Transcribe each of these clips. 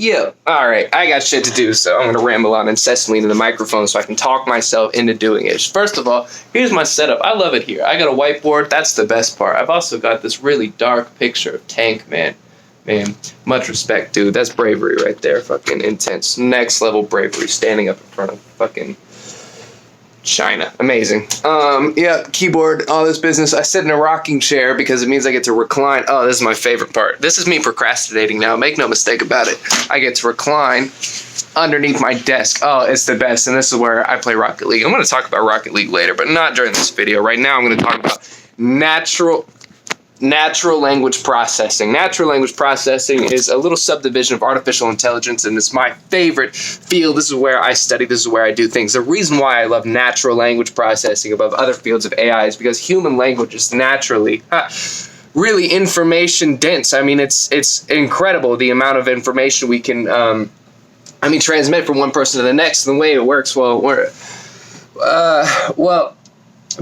Yeah, alright, I got shit to do, so I'm gonna ramble on incessantly into the microphone so I can talk myself into doing it. First of all, here's my setup. I love it here. I got a whiteboard, that's the best part. I've also got this really dark picture of Tank, man. Man, much respect, dude. That's bravery right there. Fucking intense. Next level bravery, standing up in front of fucking China. Amazing. Yeah, keyboard, all this business. I sit in a rocking chair because it means I get to recline. Oh, this is my favorite part. This is me procrastinating now. Make no mistake about it. I get to recline underneath my desk. Oh, it's the best. And this is where I play Rocket League. I'm going to talk about Rocket League later, but not during this video. Right now, I'm going to talk about natural language processing. Natural language processing is a little subdivision of artificial intelligence, and it's my favorite field. This is where I study. This is where I do things. The reason why I love natural language processing above other fields of AI is because human language is naturally really information dense. I mean, it's incredible the amount of information we can transmit from one person to the next. And the way it works,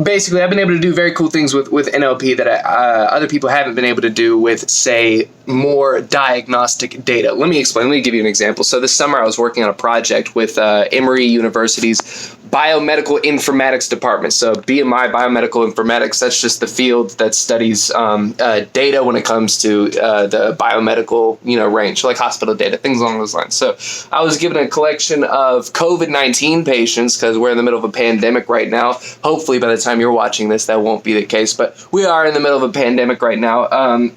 basically, I've been able to do very cool things with NLP that other people haven't been able to do with, say, more diagnostic data. Let me explain. Let me give you an example. So this summer I was working on a project with Emory University's biomedical informatics department. So BMI, biomedical informatics, that's just the field that studies data when it comes to the biomedical range, like hospital data, things along those lines. So I was given a collection of COVID-19 patients because we're in the middle of a pandemic right now. Hopefully by the time you're watching this, that won't be the case, but we are in the middle of a pandemic right now.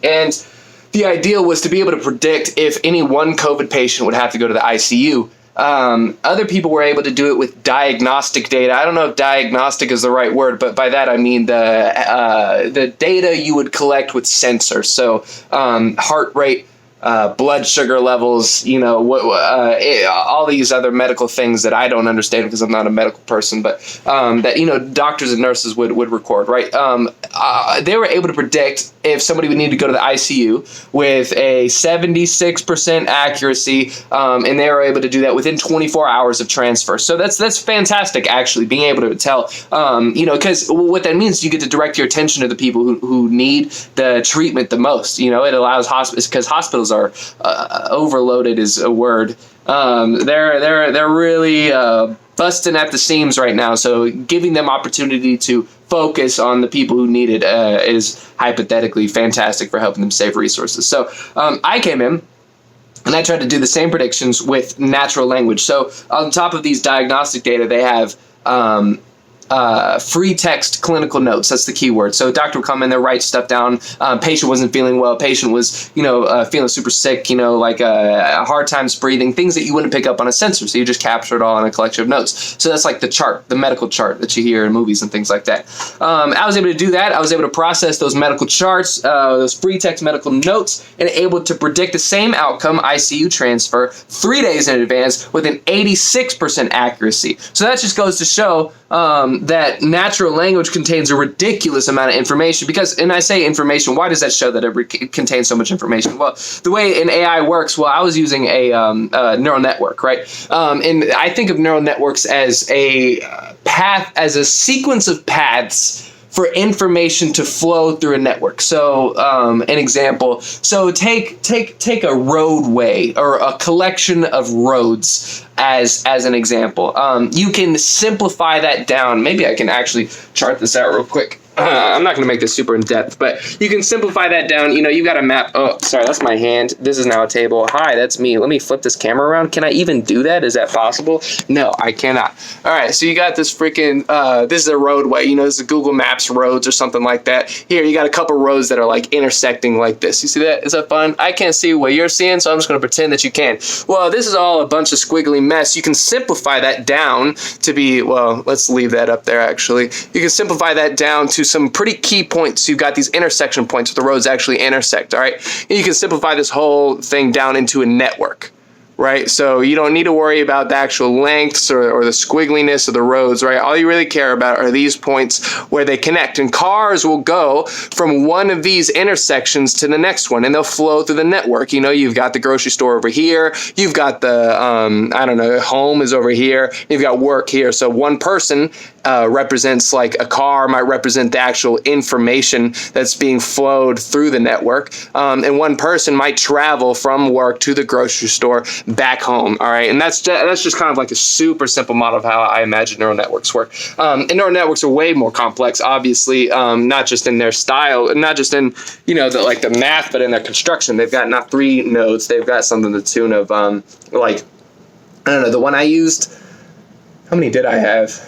And the idea was to be able to predict if any one COVID patient would have to go to the ICU. Other people were able to do it with diagnostic data. I don't know if diagnostic is the right word, but by that I mean the data you would collect with sensors. So heart rate, blood sugar levels, all these other medical things that I don't understand because I'm not a medical person, but that doctors and nurses would record, right? They were able to predict if somebody would need to go to the ICU with a 76% accuracy, and they were able to do that within 24 hours of transfer. So that's fantastic, actually, being able to tell, because what that means, you get to direct your attention to the people who need the treatment the most. It allows hospitals, because hospitals are overloaded is a word. They're really busting at the seams right now. So giving them opportunity to focus on the people who need it is hypothetically fantastic for helping them save resources. So I came in and I tried to do the same predictions with natural language. So on top of these diagnostic data, they have free text clinical notes. That's the key word. So a doctor would come in there, write stuff down. Patient wasn't feeling well. Patient was, feeling super sick, like hard times breathing, things that you wouldn't pick up on a sensor. So you just capture it all in a collection of notes. So that's like the chart, the medical chart that you hear in movies and things like that. I was able to do that. I was able to process those medical charts, those free text medical notes, and able to predict the same outcome, ICU transfer, 3 days in advance with an 86% accuracy. So that just goes to show that natural language contains a ridiculous amount of information. And I say information, why does that show that it contains so much information? Well, the way an AI works, I was using a neural network, right? And I think of neural networks as a sequence of paths for information to flow through a network. So an example, so take a roadway or a collection of roads as an example. You can simplify that down. Maybe I can actually chart this out real quick. I'm not going to make this super in depth, but you can simplify that down. You got a map. Oh, sorry, that's my hand. This is now a table. Hi, that's me. Let me flip this camera around. Can I even do that? Is that possible? No, I cannot. All right, so you got this freaking, this is a roadway. This is Google Maps roads or something like that. Here, you got a couple roads that are like intersecting like this. You see that? Is that fun? I can't see what you're seeing, so I'm just going to pretend that you can. Well, this is all a bunch of squiggly mess. You can simplify that down to be, let's leave that up there, actually. You can simplify that down to some pretty key points. You've got these intersection points where the roads actually intersect, all right? And you can simplify this whole thing down into a network, right? So you don't need to worry about the actual lengths or the squiggliness of the roads, right? All you really care about are these points where they connect. And cars will go from one of these intersections to the next one, and they'll flow through the network. You've got the grocery store over here. You've got the, home is over here. You've got work here. So one person represents, like a car might represent the actual information that's being flowed through the network. And one person might travel from work to the grocery store. back home. All right, and that's just kind of like a super simple model of how I imagine neural networks work. And neural networks are way more complex, obviously, not just in their style, not just in the math, but in their construction. They've got not 3 nodes; they've got something to the tune of I don't know, the one I used. How many did I have?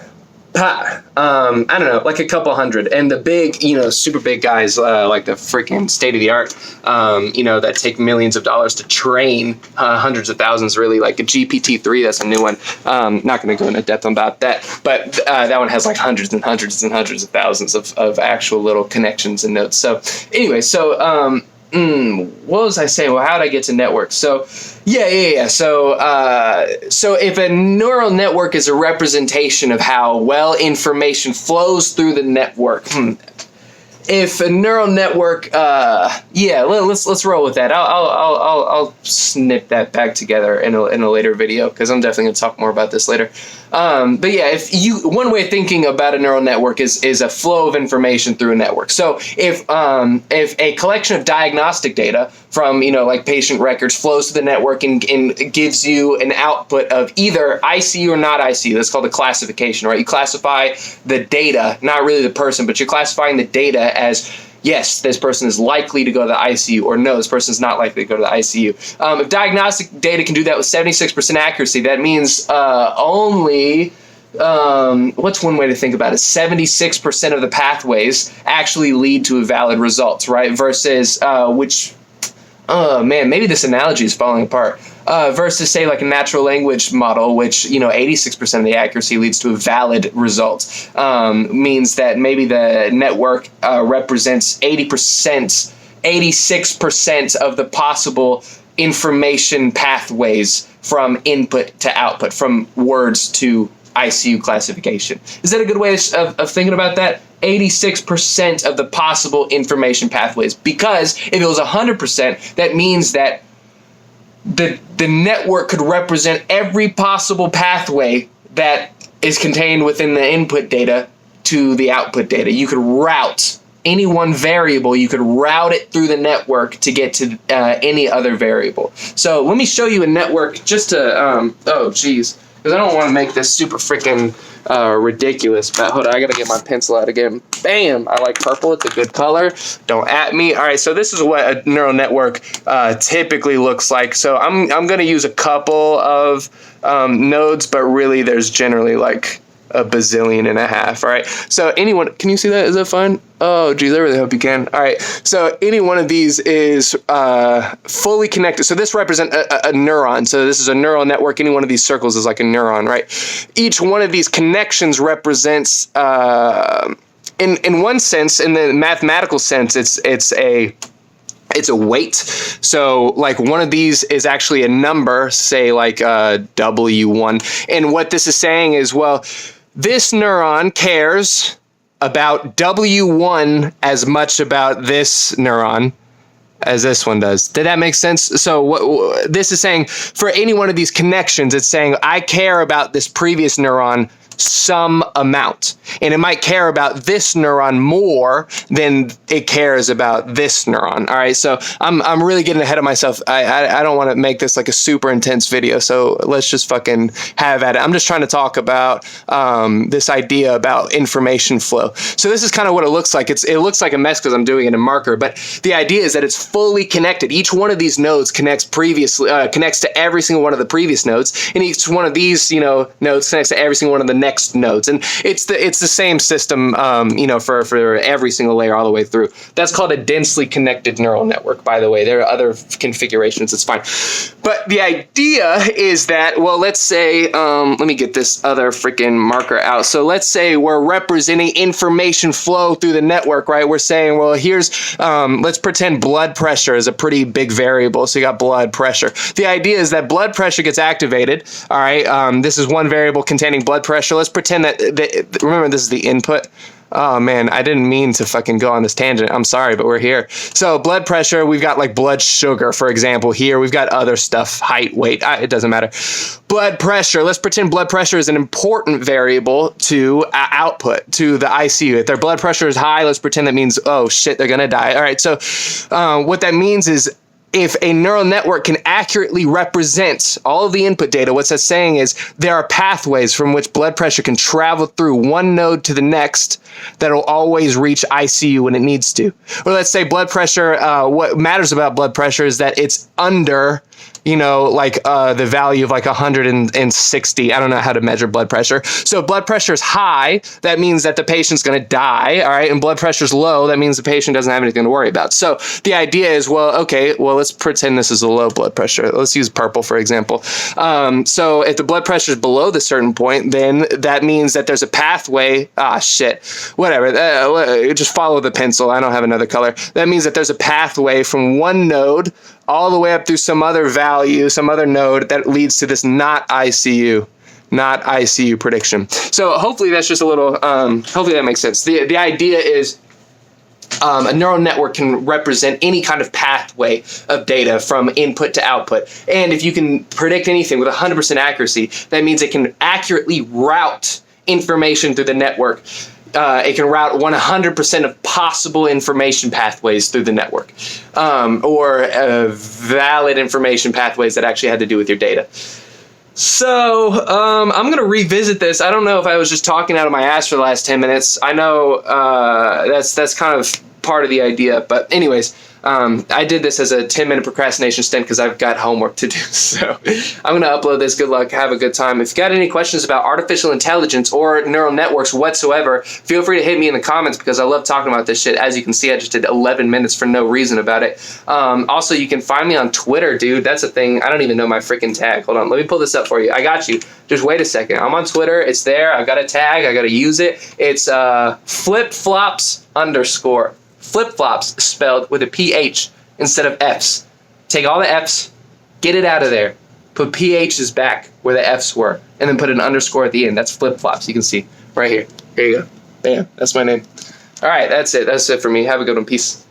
I don't know, like a couple hundred. And the big, super big guys, like the freaking state of the art, that take millions of dollars to train, hundreds of thousands, really, like a pt3. That's a new one. Not going to go into depth about that, but that one has like hundreds and hundreds and hundreds of thousands of actual little connections and nodes. So anyway, what was I saying? Well, how did I get to networks? So, yeah. So if a neural network is a representation of how well information flows through the network, if a neural network, let's roll with that. I'll snip that back together in a later video, because I'm definitely gonna talk more about this later. But yeah, one way of thinking about a neural network is a flow of information through a network. So if a collection of diagnostic data from like patient records flows to the network and gives you an output of either ICU or not ICU, that's called a classification, right? You classify the data, not really the person, but you're classifying the data as, yes, this person is likely to go to the ICU, or no, this person is not likely to go to the ICU. If diagnostic data can do that with 76% accuracy, that means only, what's one way to think about it? 76% of the pathways actually lead to a valid result, right? Versus, maybe this analogy is falling apart. Versus, say, like a natural language model, which 86% of the accuracy leads to a valid result, means that maybe the network represents 86% of the possible information pathways from input to output, from words to ICU classification. Is that a good way of thinking about that? 86% of the possible information pathways. Because if it was 100%, that means that the network could represent every possible pathway that is contained within the input data to the output data. You could route any one variable, you could route it through the network to get to any other variable. So let me show you a network just to, because I don't want to make this super freaking ridiculous, but hold on, I gotta get my pencil out again. Bam! I like purple, it's a good color. Don't at me. All right, so this is what a neural network typically looks like. So I'm gonna use a couple of nodes, but really there's generally like a bazillion and a half. All right, so anyone, can you see that? Is that fine? Oh geez, I really hope you can. All right, so any one of these is fully connected. So this represents a neuron. So this is a neural network. Any one of these circles is like a neuron, right? Each one of these connections represents, in one sense, in the mathematical sense, it's a weight. So like one of these is actually a number, say like W1. And what this is saying is, well, this neuron cares about W1 as much about this neuron as this one does. Did that make sense? So what this is saying, for any one of these connections, it's saying I care about this previous neuron some amount, and it might care about this neuron more than it cares about this neuron. All right, so I'm really getting ahead of myself. I don't want to make this like a super intense video, so let's just fucking have at it. I'm just trying to talk about this idea about information flow. So this is kind of what it looks like. It looks like a mess because I'm doing it in marker, but the idea is that it's fully connected. Each one of these nodes connects to every single one of the previous nodes, and each one of these nodes connects to every single one of the next nodes, and it's the same system for every single layer all the way through. That's called a densely connected neural network, by the way. There are other configurations, it's fine, but the idea is that, well, let's say let me get this other freaking marker out. So let's say we're representing information flow through the network, right? We're saying, well, here's let's pretend blood pressure is a pretty big variable. So you got blood pressure. The idea is that blood pressure gets activated. All right, this is one variable containing blood pressure. Let's pretend that remember, this is the input. Oh man, I didn't mean to fucking go on this tangent. I'm sorry, but we're here. So blood pressure, we've got like blood sugar, for example. Here we've got other stuff, height, weight, it doesn't matter. Blood pressure, let's pretend blood pressure is an important variable to output, to the ICU. If their blood pressure is high, let's pretend that means, oh shit, they're gonna die. All right, so what that means is if a neural network can accurately represent all of the input data, what that's saying is there are pathways from which blood pressure can travel through one node to the next that will always reach ICU when it needs to. Or let's say blood pressure, what matters about blood pressure is that it's under, the value of like 160. I don't know how to measure blood pressure. So blood pressure is high. That means that the patient's going to die. All right. And blood pressure is low. That means the patient doesn't have anything to worry about. So the idea is, let's pretend this is a low blood pressure. Let's use purple, for example. So if the blood pressure is below the certain point, then that means that there's a pathway. Whatever. Just follow the pencil. I don't have another color. That means that there's a pathway from one node all the way up through some other value, some other node that leads to this not ICU prediction. So hopefully that's just a little, hopefully that makes sense. The idea is a neural network can represent any kind of pathway of data from input to output. And if you can predict anything with 100% accuracy, that means it can accurately route information through the network. It can route 100% of possible information pathways through the network, or valid information pathways that actually had to do with your data. So I'm going to revisit this. I don't know if I was just talking out of my ass for the last 10 minutes. I know that's kind of part of the idea. But anyways, I did this as a 10-minute procrastination stint because I've got homework to do. So I'm going to upload this. Good luck. Have a good time. If you got any questions about artificial intelligence or neural networks whatsoever, feel free to hit me in the comments because I love talking about this shit. As you can see, I just did 11 minutes for no reason about it. Also, you can find me on Twitter, dude. That's a thing. I don't even know my freaking tag. Hold on. Let me pull this up for you. I got you. Just wait a second. I'm on Twitter. It's there. I've got a tag. I got to use it. It's flipflops_. Flip-flops spelled with a PH instead of F's. Take all the F's, get it out of there. Put PH's back where the F's were, and then put an underscore at the end. That's flip-flops. You can see right here. Here you go. Bam. That's my name. All right, that's it. That's it for me. Have a good one. Peace.